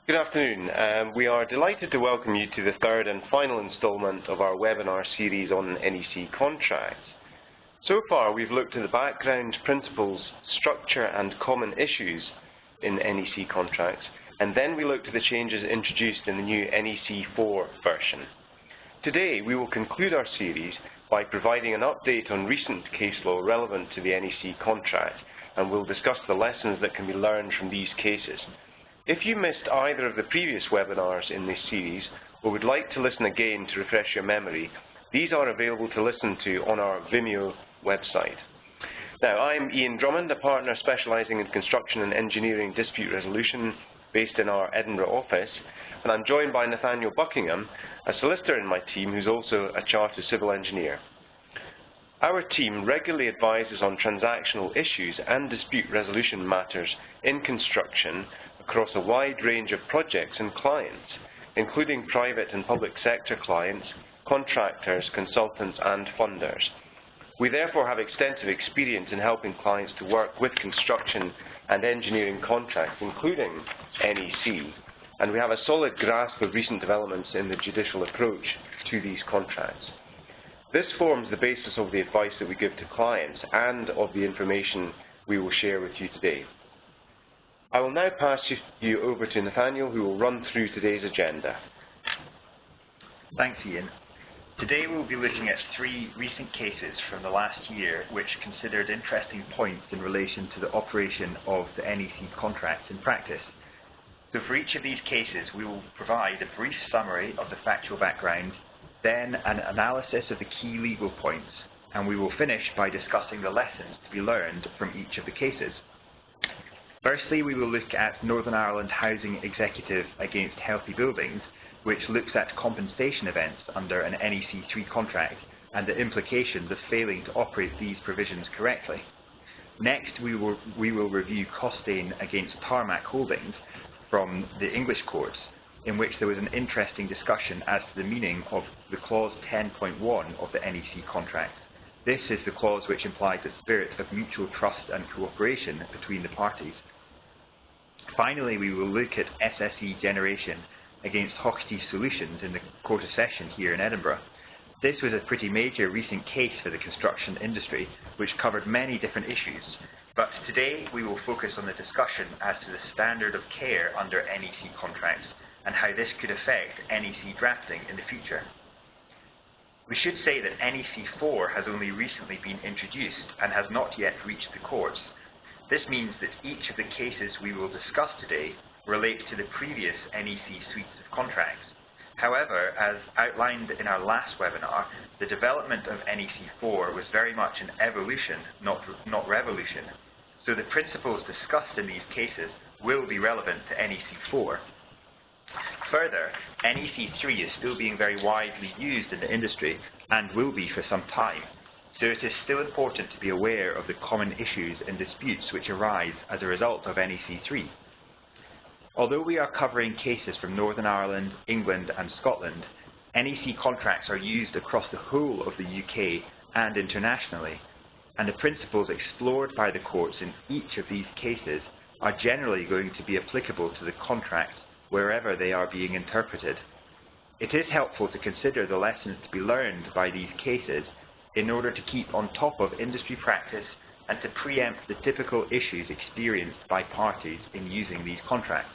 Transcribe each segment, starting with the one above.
Good afternoon. We are delighted to welcome you to the third and final instalment of our webinar series on NEC contracts. So far, we've looked at the background, principles, structure and common issues in NEC contracts, and then we looked at the changes introduced in the new NEC 4 version. Today, we will conclude our series by providing an update on recent case law relevant to the NEC contract, and we'll discuss the lessons that can be learned from these cases. If you missed either of the previous webinars in this series, or would like to listen again to refresh your memory, these are available to listen to on our Vimeo website. Now, I'm Ian Drummond, a partner specialising in construction and engineering dispute resolution based in our Edinburgh office, and I'm joined by Nathaniel Buckingham, a solicitor in my team who's also a chartered civil engineer. Our team regularly advises on transactional issues and dispute resolution matters in construction across a wide range of projects and clients, including private and public sector clients, contractors, consultants and funders. We therefore have extensive experience in helping clients to work with construction and engineering contracts, including NEC, and we have a solid grasp of recent developments in the judicial approach to these contracts. This forms the basis of the advice that we give to clients and of the information we will share with you today. I will now pass you over to Nathaniel, who will run through today's agenda. Thanks, Ian. Today we will be looking at three recent cases from the last year which considered interesting points in relation to the operation of the NEC contracts in practice. So for each of these cases we will provide a brief summary of the factual background, then an analysis of the key legal points, and we will finish by discussing the lessons to be learned from each of the cases. Firstly, we will look at Northern Ireland Housing Executive against Healthy Buildings, which looks at compensation events under an NEC 3 contract and the implications of failing to operate these provisions correctly. Next, we will review Costain against Tarmac Holdings from the English courts, in which there was an interesting discussion as to the meaning of the clause 10.1 of the NEC contract. This is the clause which implies a spirit of mutual trust and cooperation between the parties. Finally, we will look at SSE Generation against Hochtief Solutions in the Court of Session here in Edinburgh. This was a pretty major recent case for the construction industry, which covered many different issues. But today we will focus on the discussion as to the standard of care under NEC contracts and how this could affect NEC drafting in the future. We should say that NEC 4 has only recently been introduced and has not yet reached the courts. This means that each of the cases we will discuss today relate to the previous NEC suites of contracts. However, as outlined in our last webinar, the development of NEC 4 was very much an evolution, not revolution. So the principles discussed in these cases will be relevant to NEC 4. Further, NEC 3 is still being very widely used in the industry and will be for some time. So it is still important to be aware of the common issues and disputes which arise as a result of NEC 3. Although we are covering cases from Northern Ireland, England and Scotland, NEC contracts are used across the whole of the UK and internationally, and the principles explored by the courts in each of these cases are generally going to be applicable to the contracts wherever they are being interpreted. It is helpful to consider the lessons to be learned by these cases in order to keep on top of industry practice and to preempt the typical issues experienced by parties in using these contracts.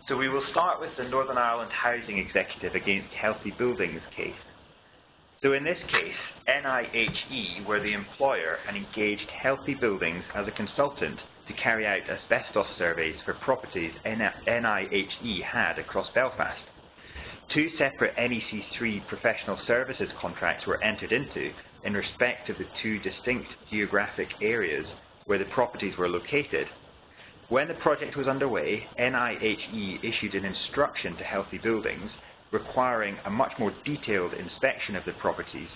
So we will start with the Northern Ireland Housing Executive against Healthy Buildings case. So in this case, NIHE were the employer and engaged Healthy Buildings as a consultant to carry out asbestos surveys for properties NIHE had across Belfast. Two separate NEC 3 professional services contracts were entered into in respect of the two distinct geographic areas where the properties were located. When the project was underway, NIHE issued an instruction to Healthy Buildings requiring a much more detailed inspection of the properties,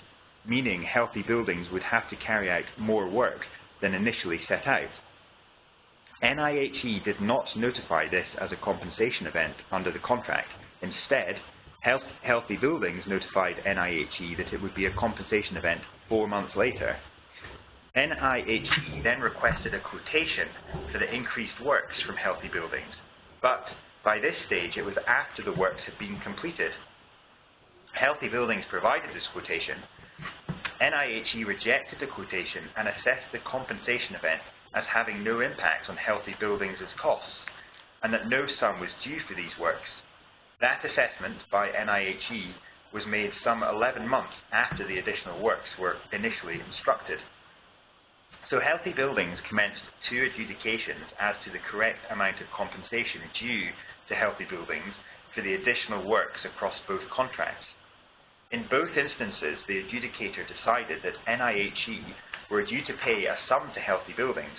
meaning Healthy Buildings would have to carry out more work than initially set out. NIHE did not notify this as a compensation event under the contract. Instead, Healthy Buildings notified NIHE that it would be a compensation event 4 months later. NIHE then requested a quotation for the increased works from Healthy Buildings, but by this stage it was after the works had been completed. Healthy Buildings provided this quotation. NIHE rejected the quotation and assessed the compensation event as having no impact on Healthy Buildings' costs, and that no sum was due for these works. That assessment by NIHE was made some 11 months after the additional works were initially instructed. So Healthy Buildings commenced 2 adjudications as to the correct amount of compensation due to Healthy Buildings for the additional works across both contracts. In both instances, the adjudicator decided that NIHE were due to pay a sum to Healthy Buildings.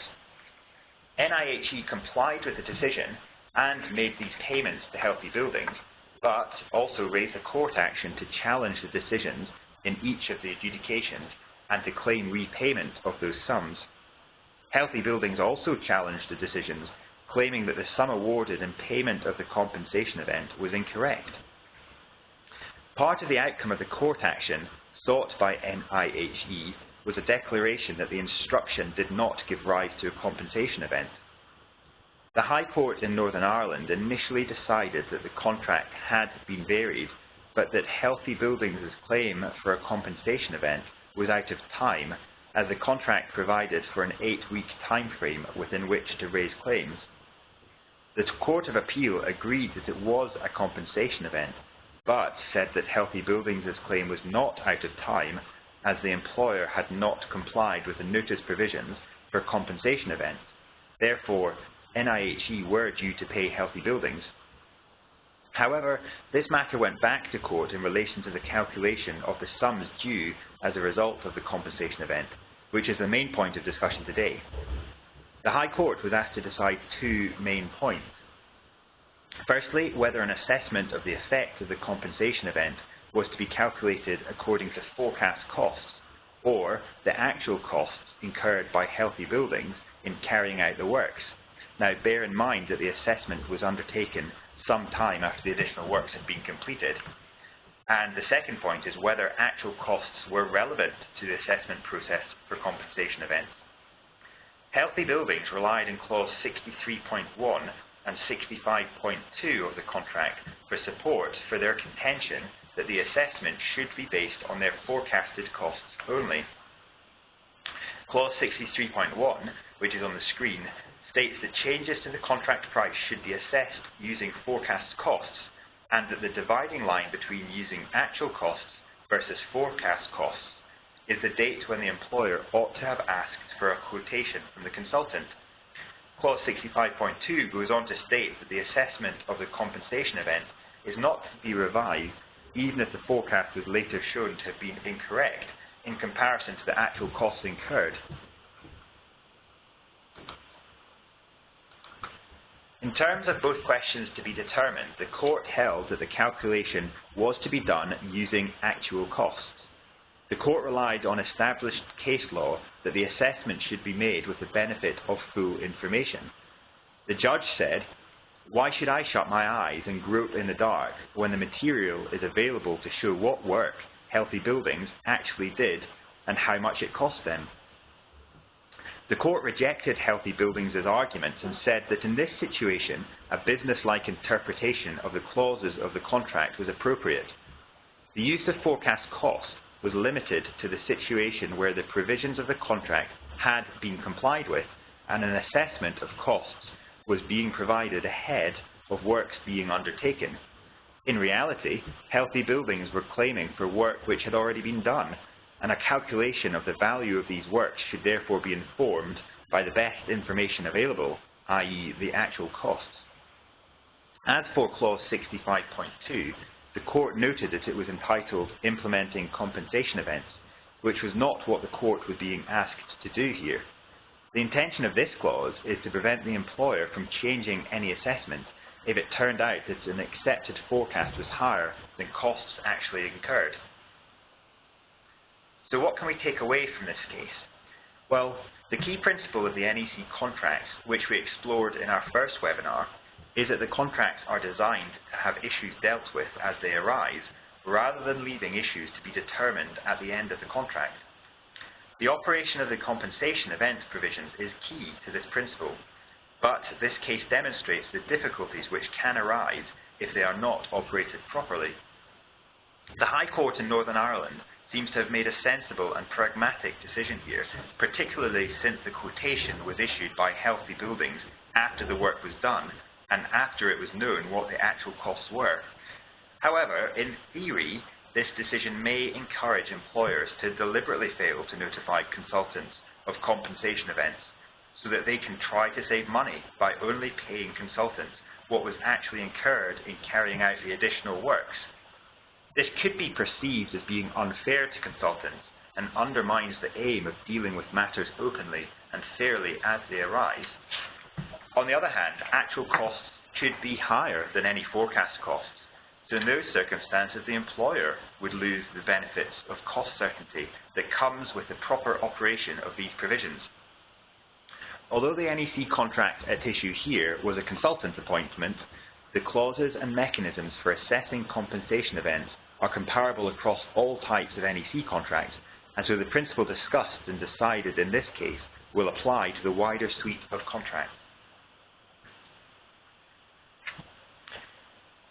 NIHE complied with the decision and made these payments to Healthy Buildings, but also raised a court action to challenge the decisions in each of the adjudications and to claim repayment of those sums. Healthy Buildings also challenged the decisions, claiming that the sum awarded in payment of the compensation event was incorrect. Part of the outcome of the court action sought by NIHE was a declaration that the instruction did not give rise to a compensation event. The High Court in Northern Ireland initially decided that the contract had been varied, but that Healthy Buildings' claim for a compensation event was out of time, as the contract provided for an 8-week time frame within which to raise claims. The Court of Appeal agreed that it was a compensation event, but said that Healthy Buildings' claim was not out of time, as the employer had not complied with the notice provisions for compensation events. Therefore, NIHE were due to pay Healthy Buildings. However, this matter went back to court in relation to the calculation of the sums due as a result of the compensation event, which is the main point of discussion today. The High Court was asked to decide 2 main points. Firstly, whether an assessment of the effect of the compensation event was to be calculated according to forecast costs, or the actual costs incurred by Healthy Buildings in carrying out the works. Now, bear in mind that the assessment was undertaken some time after the additional works had been completed. And the second point is whether actual costs were relevant to the assessment process for compensation events. Healthy Buildings relied in clause 63.1 and 65.2 of the contract for support for their contention that the assessment should be based on their forecasted costs only. Clause 63.1, which is on the screen, states that changes to the contract price should be assessed using forecast costs, and that the dividing line between using actual costs versus forecast costs is the date when the employer ought to have asked for a quotation from the consultant. Clause 65.2 goes on to state that the assessment of the compensation event is not to be revised even if the forecast was later shown to have been incorrect in comparison to the actual costs incurred. In terms of both questions to be determined, the court held that the calculation was to be done using actual costs. The court relied on established case law that the assessment should be made with the benefit of full information. The judge said, "Why should I shut my eyes and grope in the dark when the material is available to show what work Healthy Buildings actually did and how much it cost them?" The court rejected Healthy Buildings' arguments and said that in this situation, a business-like interpretation of the clauses of the contract was appropriate. The use of forecast cost was limited to the situation where the provisions of the contract had been complied with and an assessment of costs was being provided ahead of works being undertaken. In reality, Healthy Buildings were claiming for work which had already been done, and a calculation of the value of these works should therefore be informed by the best information available, i.e. the actual costs. As for clause 65.2, the court noted that it was entitled Implementing Compensation Events, which was not what the court was being asked to do here. The intention of this clause is to prevent the employer from changing any assessment if it turned out that an accepted forecast was higher than costs actually incurred. So what can we take away from this case? Well, the key principle of the NEC contracts, which we explored in our first webinar, is that the contracts are designed to have issues dealt with as they arise, rather than leaving issues to be determined at the end of the contract. The operation of the compensation events provisions is key to this principle, but this case demonstrates the difficulties which can arise if they are not operated properly. The High Court in Northern Ireland seems to have made a sensible and pragmatic decision here, particularly since the quotation was issued by Healthy Buildings after the work was done and after it was known what the actual costs were. However, in theory, this decision may encourage employers to deliberately fail to notify consultants of compensation events so that they can try to save money by only paying consultants what was actually incurred in carrying out the additional works. This could be perceived as being unfair to consultants and undermines the aim of dealing with matters openly and fairly as they arise. On the other hand, actual costs could be higher than any forecast costs. So in those circumstances, the employer would lose the benefits of cost certainty that comes with the proper operation of these provisions. Although the NEC contract at issue here was a consultant appointment, the clauses and mechanisms for assessing compensation events are comparable across all types of NEC contracts, and so the principle discussed and decided in this case will apply to the wider suite of contracts.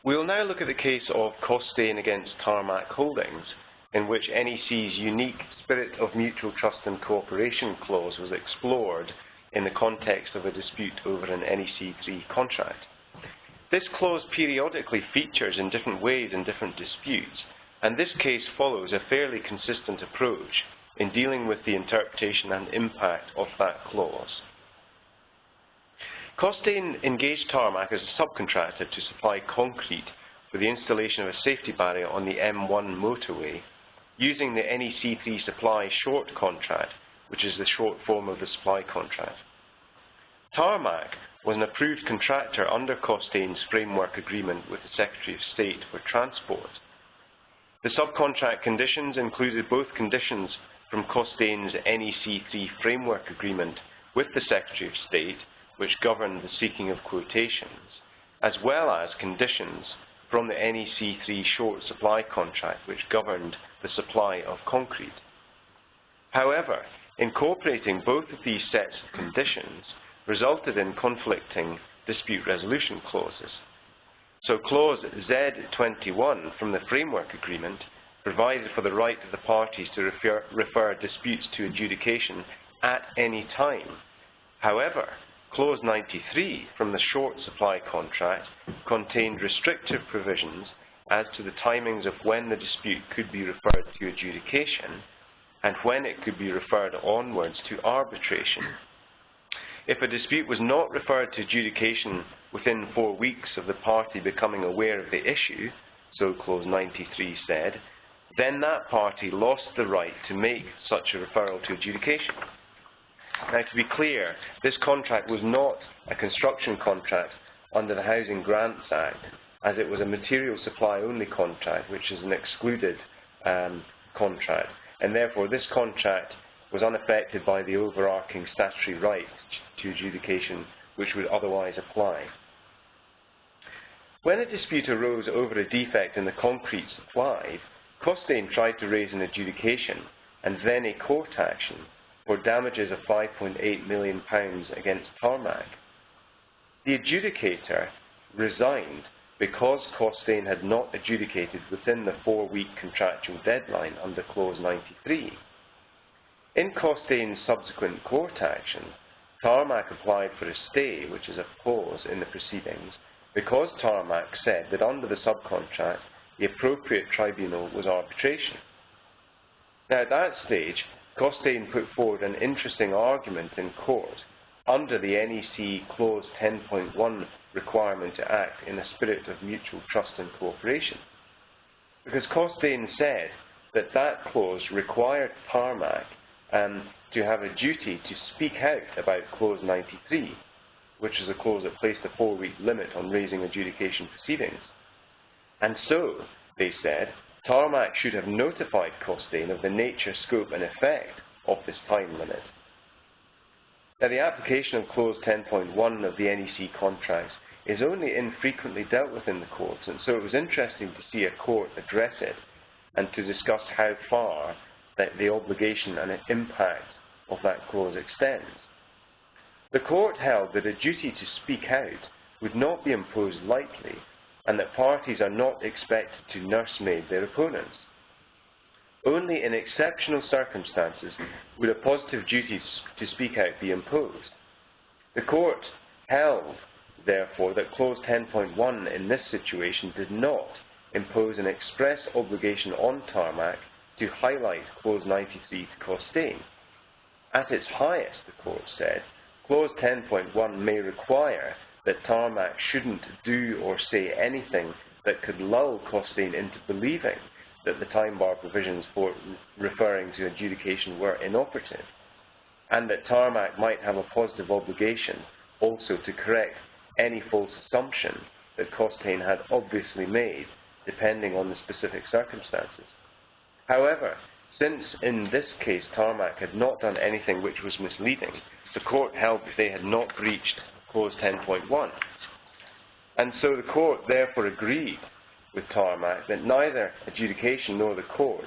We will now look at the case of Costain against Tarmac Holdings, in which NEC's unique spirit of mutual trust and cooperation clause was explored in the context of a dispute over an NEC 3 contract. This clause periodically features in different ways in different disputes, and this case follows a fairly consistent approach in dealing with the interpretation and impact of that clause. Costain engaged Tarmac as a subcontractor to supply concrete for the installation of a safety barrier on the M1 motorway using the NEC 3 supply short contract, which is the short form of the supply contract. Tarmac was an approved contractor under Costain's framework agreement with the Secretary of State for Transport. The subcontract conditions included both conditions from Costain's NEC 3 framework agreement with the Secretary of State, which governed the seeking of quotations, as well as conditions from the NEC 3 short supply contract, which governed the supply of concrete. However, incorporating both of these sets of conditions resulted in conflicting dispute resolution clauses. So clause Z21 from the framework agreement provided for the right of the parties to refer disputes to adjudication at any time. However, Clause 93 from the short supply contract contained restrictive provisions as to the timings of when the dispute could be referred to adjudication and when it could be referred onwards to arbitration. If a dispute was not referred to adjudication within 4 weeks of the party becoming aware of the issue, so Clause 93 said, then that party lost the right to make such a referral to adjudication. Now, to be clear, this contract was not a construction contract under the Housing Grants Act, as it was a material supply only contract, which is an excluded contract, and therefore this contract was unaffected by the overarching statutory right to adjudication which would otherwise apply. When a dispute arose over a defect in the concrete supply, Costain tried to raise an adjudication and then a court action for damages of £5.8 million against Tarmac. The adjudicator resigned because Costain had not adjudicated within the 4-week contractual deadline under Clause 93. In Costain's subsequent court action, Tarmac applied for a stay, which is a pause in the proceedings, because Tarmac said that under the subcontract, the appropriate tribunal was arbitration. Now, at that stage, Costain put forward an interesting argument in court under the NEC Clause 10.1 requirement to act in a spirit of mutual trust and cooperation. Because Costain said that that clause required Tarmac to have a duty to speak out about Clause 93, which is a clause that placed a 4-week limit on raising adjudication proceedings. And so, they said, Tarmac should have notified Costain of the nature, scope and effect of this time limit. Now, the application of Clause 10.1 of the NEC contracts is only infrequently dealt with in the courts, and so it was interesting to see a court address it and to discuss how far that the obligation and impact of that clause extends. The court held that a duty to speak out would not be imposed lightly, and that parties are not expected to nursemaid their opponents. Only in exceptional circumstances would a positive duty to speak out be imposed. The court held, therefore, that Clause 10.1 in this situation did not impose an express obligation on Tarmac to highlight Clause 93 to Costain. At its highest, the court said, Clause 10.1 may require that Tarmac shouldn't do or say anything that could lull Costain into believing that the time bar provisions for referring to adjudication were inoperative, and that Tarmac might have a positive obligation also to correct any false assumption that Costain had obviously made, depending on the specific circumstances. However, since in this case Tarmac had not done anything which was misleading, the court held that they had not breached Clause 10.1. And so the court therefore agreed with Tarmac that neither adjudication nor the court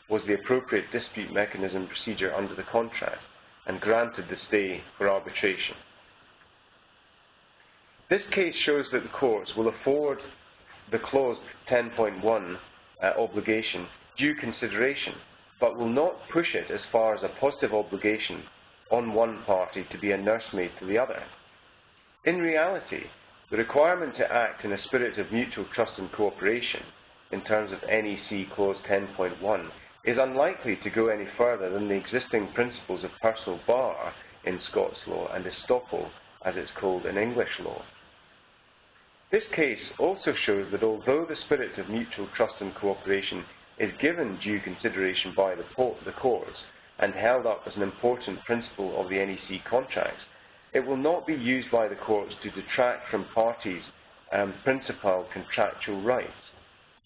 was the appropriate dispute mechanism procedure under the contract, and granted the stay for arbitration. This case shows that the courts will afford the Clause 10.1 obligation due consideration, but will not push it as far as a positive obligation on one party to be a nursemaid to the other. In reality, the requirement to act in a spirit of mutual trust and cooperation, in terms of NEC Clause 10.1, is unlikely to go any further than the existing principles of personal bar in Scots law and estoppel, as it's called in English law. This case also shows that although the spirit of mutual trust and cooperation is given due consideration by the courts and held up as an important principle of the NEC contracts, it will not be used by the courts to detract from parties' principal contractual rights,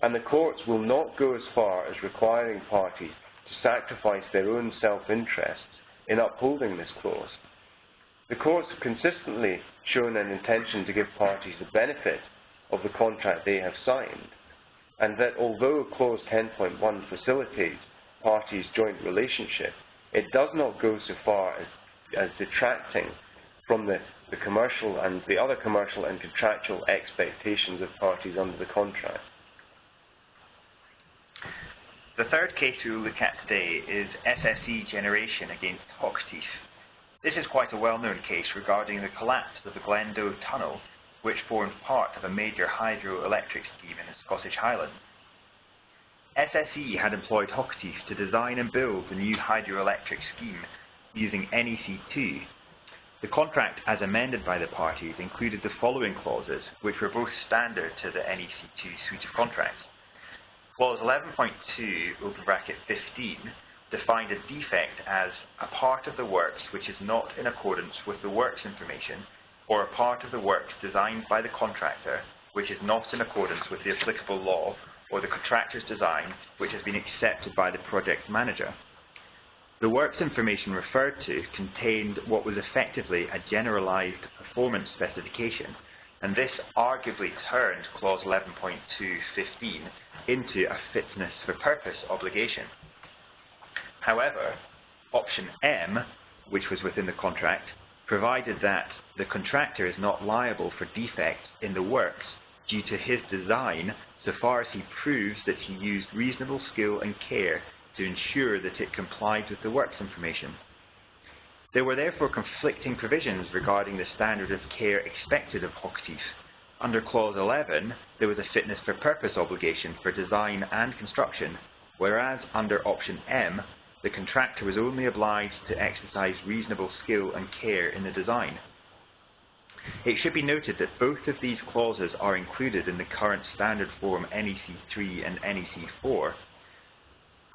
and the courts will not go as far as requiring parties to sacrifice their own self-interests in upholding this clause. The courts have consistently shown an intention to give parties the benefit of the contract they have signed, and that although Clause 10.1 facilitates parties' joint relationship, it does not go so far as detracting from the commercial and the other commercial and contractual expectations of parties under the contract. The third case we will look at today is SSE generation against Hochtief. This is quite a well-known case regarding the collapse of the Glendoe Tunnel, which formed part of a major hydroelectric scheme in the Scottish Highlands. SSE had employed Hochtief to design and build the new hydroelectric scheme using NEC2. The contract, as amended by the parties, included the following clauses, which were both standard to the NEC2 suite of contracts. Clause 11.2 (15) defined a defect as a part of the works which is not in accordance with the works information, or a part of the works designed by the contractor which is not in accordance with the applicable law, or the contractor's design which has been accepted by the project manager. The works information referred to contained what was effectively a generalized performance specification, and this arguably turned Clause 11.2(15) into a fitness for purpose obligation. However, option M, which was within the contract, provided that the contractor is not liable for defects in the works due to his design so far as he proves that he used reasonable skill and care to ensure that it complied with the works information. There were therefore conflicting provisions regarding the standard of care expected of Hochtief. Under Clause 11, there was a fitness for purpose obligation for design and construction, whereas under option M, the contractor was only obliged to exercise reasonable skill and care in the design. It should be noted that both of these clauses are included in the current standard form NEC3 and NEC4.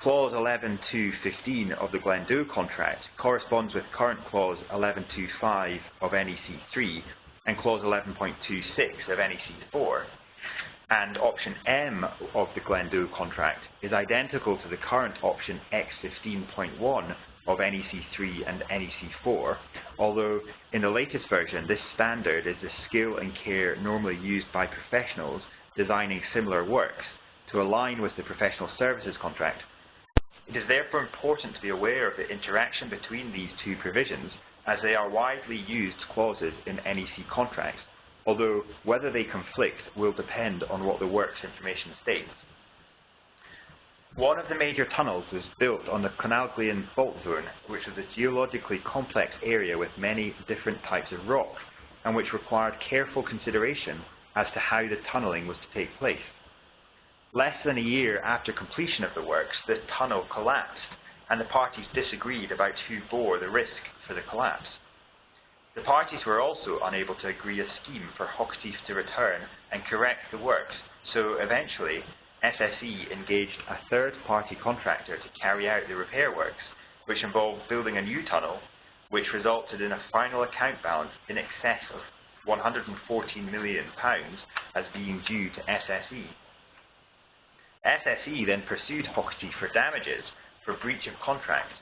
Clause 11.2.15 of the Glendoe contract corresponds with current Clause 11.2.5 of NEC3 and Clause 11.26 of NEC4. And option M of the Glendoe contract is identical to the current option X15.1 of NEC3 and NEC4, although in the latest version this standard is the skill and care normally used by professionals designing similar works to align with the professional services contract. It is therefore important to be aware of the interaction between these two provisions, as they are widely used clauses in NEC contracts, although whether they conflict will depend on what the works information states. One of the major tunnels was built on the Conalglian fault zone, which was a geologically complex area with many different types of rock, and which required careful consideration as to how the tunnelling was to take place. Less than a year after completion of the works, the tunnel collapsed, and the parties disagreed about who bore the risk for the collapse. The parties were also unable to agree a scheme for Hochtief to return and correct the works, so eventually SSE engaged a third-party contractor to carry out the repair works, which involved building a new tunnel, which resulted in a final account balance in excess of £114 million as being due to SSE. SSE then pursued Hochtief for damages for breach of contract.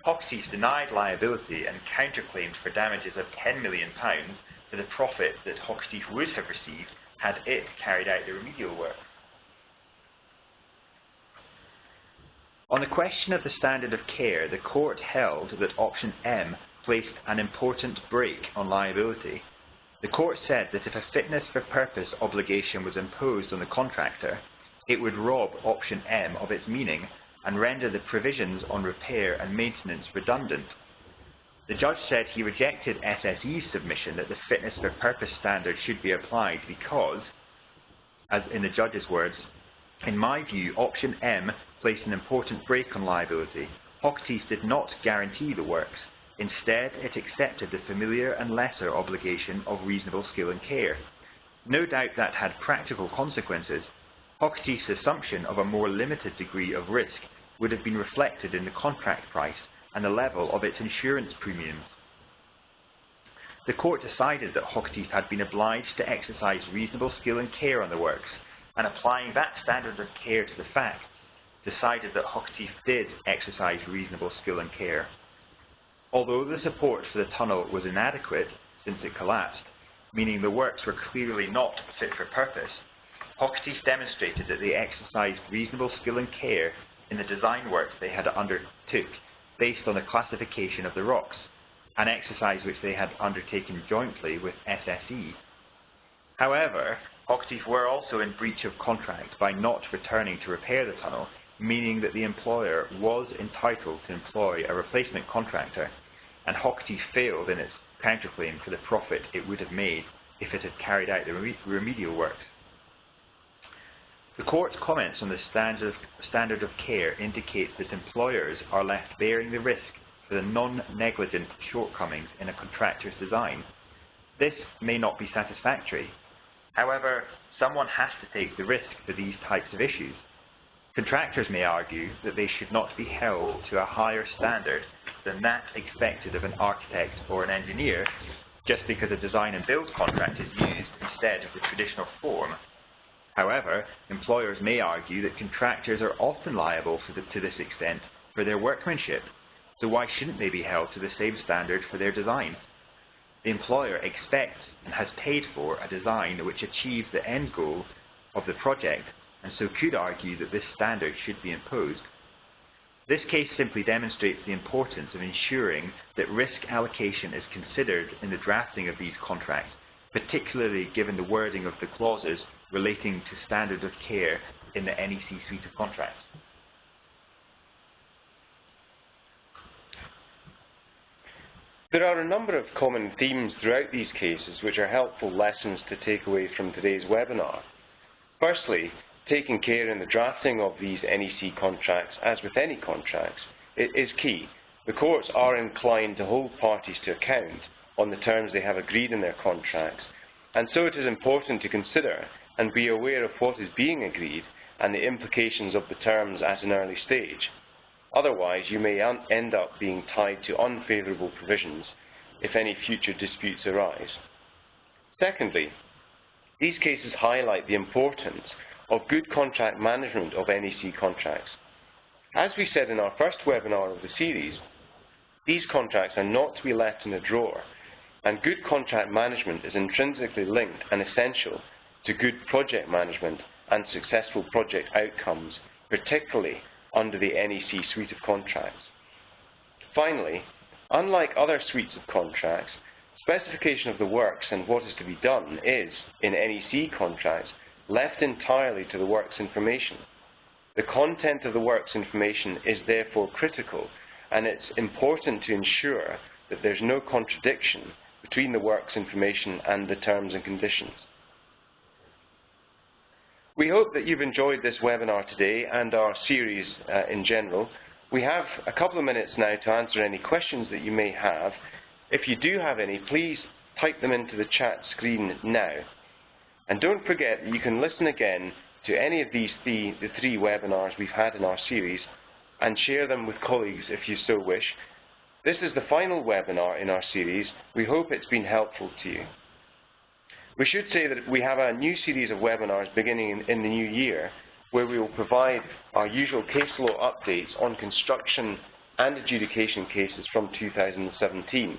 Hochtief denied liability and counterclaimed for damages of £10 million for the profit that Hochtief would have received had it carried out the remedial work. On the question of the standard of care, the court held that option M placed an important brake on liability. The court said that if a fitness for purpose obligation was imposed on the contractor, it would rob option M of its meaning and render the provisions on repair and maintenance redundant. The judge said he rejected SSE's submission that the fitness for purpose standard should be applied because, as in the judge's words, "In my view, option M placed an important brake on liability. Hochtief did not guarantee the works. Instead, it accepted the familiar and lesser obligation of reasonable skill and care. No doubt that had practical consequences. Hochtief's assumption of a more limited degree of risk would have been reflected in the contract price and the level of its insurance premiums." The court decided that Hochtief had been obliged to exercise reasonable skill and care on the works, and applying that standard of care to the facts, decided that Hochtief did exercise reasonable skill and care. Although the support for the tunnel was inadequate since it collapsed, meaning the works were clearly not fit for purpose, Hochtief demonstrated that they exercised reasonable skill and care in the design work they had undertook based on the classification of the rocks, an exercise which they had undertaken jointly with SSE. However, Hochtief were also in breach of contract by not returning to repair the tunnel, meaning that the employer was entitled to employ a replacement contractor, and Hochtief failed in its counterclaim for the profit it would have made if it had carried out the remedial works. The court's comments on the standard of care indicates that employers are left bearing the risk for the non-negligent shortcomings in a contractor's design. This may not be satisfactory. However, someone has to take the risk for these types of issues. Contractors may argue that they should not be held to a higher standard than that expected of an architect or an engineer just because a design and build contract is used instead of the traditional form. However, employers may argue that contractors are often liable to this extent for their workmanship, so why shouldn't they be held to the same standard for their design? The employer expects and has paid for a design which achieves the end goal of the project, and so could argue that this standard should be imposed. This case simply demonstrates the importance of ensuring that risk allocation is considered in the drafting of these contracts, particularly given the wording of the clauses relating to standard of care in the NEC suite of contracts. There are a number of common themes throughout these cases which are helpful lessons to take away from today's webinar. Firstly, taking care in the drafting of these NEC contracts, as with any contracts, is key. The courts are inclined to hold parties to account on the terms they have agreed in their contracts, and so it is important to consider and be aware of what is being agreed and the implications of the terms at an early stage. Otherwise, you may end up being tied to unfavourable provisions if any future disputes arise. Secondly, these cases highlight the importance of good contract management of NEC contracts. As we said in our first webinar of the series, these contracts are not to be left in a drawer, and good contract management is intrinsically linked and essential to good project management and successful project outcomes, particularly under the NEC suite of contracts. Finally, unlike other suites of contracts, specification of the works and what is to be done is, in NEC contracts, left entirely to the works information. The content of the works information is therefore critical, and it's important to ensure that there's no contradiction between the works information and the terms and conditions. We hope that you've enjoyed this webinar today and our series in general. We have a couple of minutes now to answer any questions that you may have. If you do have any, please type them into the chat screen now. And don't forget that you can listen again to any of the three webinars we've had in our series and share them with colleagues if you so wish. This is the final webinar in our series. We hope it's been helpful to you. We should say that we have a new series of webinars beginning in the new year, where we will provide our usual case law updates on construction and adjudication cases from 2017.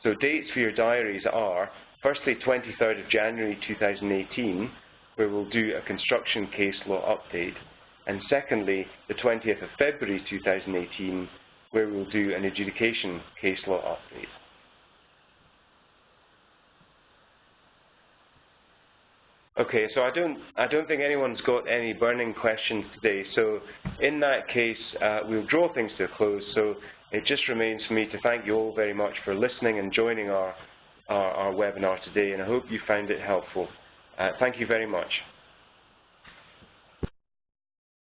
So dates for your diaries are, firstly, 23rd of January 2018, where we'll do a construction case law update, and secondly, the 20th of February 2018, where we'll do an adjudication case law update. Okay, so I don't think anyone's got any burning questions today, so in that case, we'll draw things to a close. So it just remains for me to thank you all very much for listening and joining our webinar today, and I hope you found it helpful. Thank you very much.